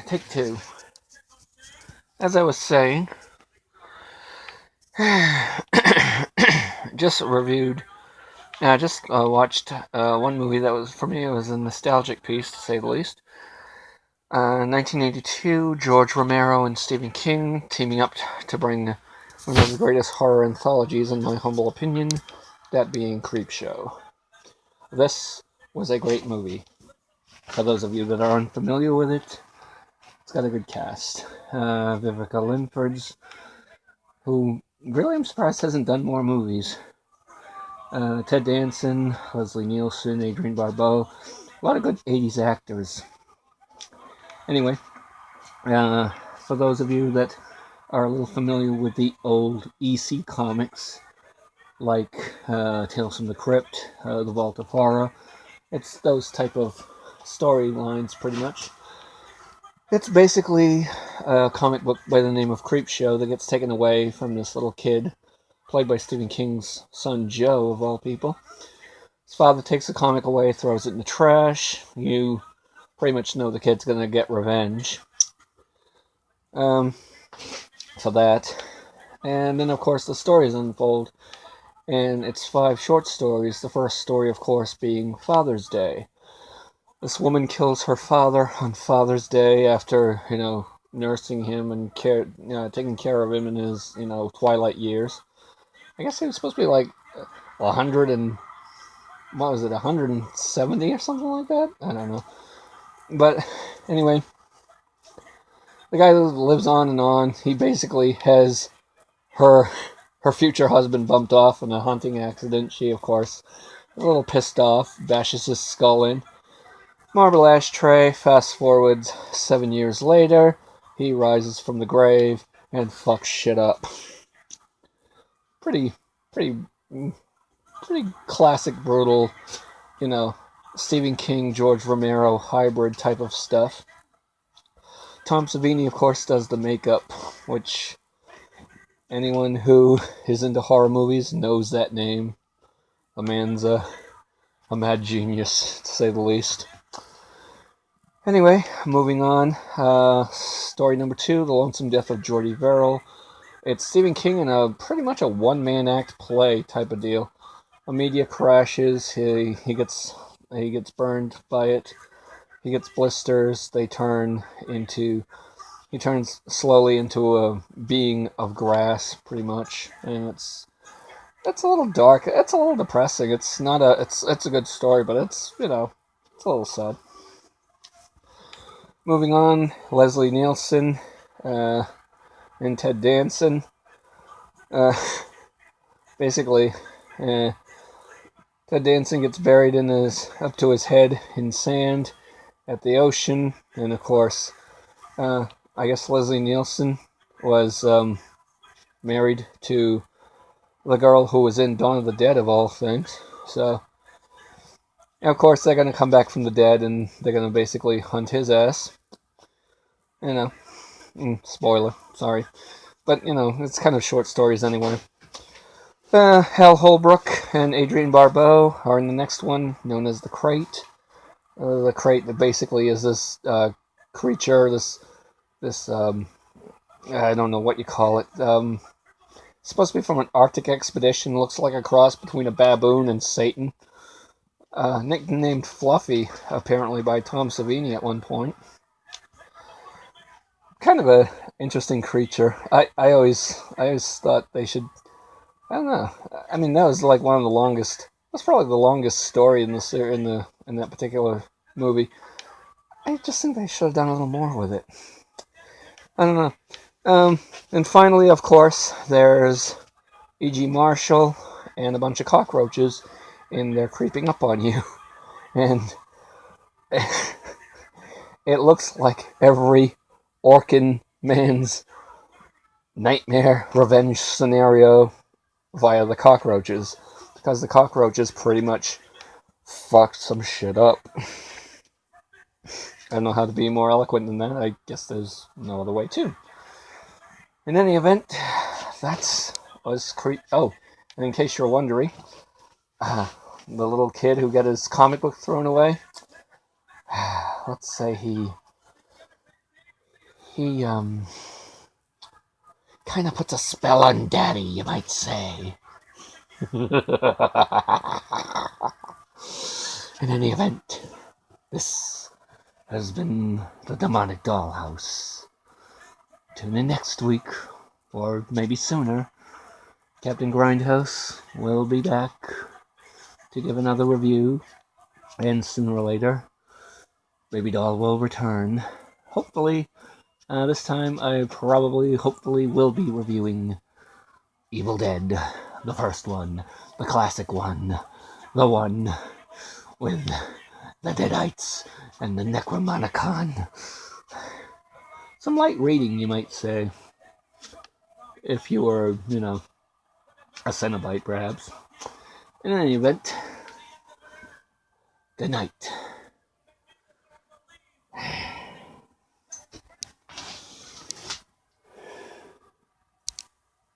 Take two. As I was saying, just reviewed, just watched one movie that was, for me, it was a nostalgic piece, to say the least. 1982, George Romero and Stephen King teaming up to bring one of the greatest horror anthologies, in my humble opinion, that being Creepshow. This was a great movie. For those of you that are unfamiliar with it, it's got a good cast. Vivica Linford's, who really I'm surprised hasn't done more movies. Ted Danson, Leslie Nielsen, Adrienne Barbeau, a lot of good 80s actors. Anyway, for those of you that are a little familiar with the old EC comics, like Tales from the Crypt, The Vault of Horror, it's those type of storylines, pretty much. It's basically a comic book by the name of Creepshow that gets taken away from this little kid, played by Stephen King's son Joe, of all people. His father takes the comic away, throws it in the trash. You pretty much know the kid's going to get revenge for that. And then, of course, the stories unfold. And it's 5 short stories. The first story, of course, being Father's Day. This woman kills her father on Father's Day after, nursing him and taking care of him in his, twilight years. I guess he was supposed to be like 100 and, 170 or something like that? I don't know. But anyway, the guy lives on and on. He basically has her future husband bumped off in a hunting accident. She, of course, is a little pissed off, bashes his skull in. Marble ashtray, fast forward 7 years later, he rises from the grave and fucks shit up. Pretty classic, brutal, Stephen King, George Romero hybrid type of stuff. Tom Savini, of course, does the makeup, which anyone who is into horror movies knows that name. The man's a mad genius, to say the least. Anyway, moving on. Story number 2, The Lonesome Death of Jordy Verrill. It's Stephen King in a pretty much a one-man act play type of deal. A media crashes. He gets burned by it. He gets blisters. He turns slowly into a being of grass, pretty much. And it's a little dark. It's a little depressing. It's a good story, but it's a little sad. Moving on, Leslie Nielsen and Ted Danson. Basically, Ted Danson gets buried up to his head in sand at the ocean, and of course, I guess Leslie Nielsen was married to the girl who was in Dawn of the Dead, of all things. So, of course, they're going to come back from the dead, and they're going to basically hunt his ass. Spoiler, sorry. But, it's kind of short stories anyway. Hal Holbrook and Adrienne Barbeau are in the next one, known as The Crate. The Crate that basically is this creature, this I don't know what you call it. It's supposed to be from an Arctic expedition. Looks like a cross between a baboon and Satan. Nicknamed Fluffy, apparently, by Tom Savini at one point. Kind of a interesting creature. I always thought they should. I don't know. I mean, that was like one of the longest. That's probably the longest story in that particular movie. I just think they should have done a little more with it. I don't know. And finally, of course, there's E.G. Marshall and a bunch of cockroaches, and they're creeping up on you, and it looks like every Orkin man's nightmare revenge scenario via the cockroaches, because the cockroaches pretty much fucked some shit up. I don't know how to be more eloquent than that. I guess there's no other way too. In any event, was Creep. Oh, and in case you're wondering, the little kid who got his comic book thrown away, let's say he he, kind of puts a spell on Daddy, you might say. In any event, this has been the Demonic Dollhouse. Tune in next week, or maybe sooner. Captain Grindhouse will be back to give another review, and sooner or later, BabyDoll will return. Hopefully, this time I hopefully will be reviewing Evil Dead, the first one, the classic one, the one with the Deadites and the Necromonicon. Some light reading, you might say, if you were, a Cenobite, perhaps. In any event, good night.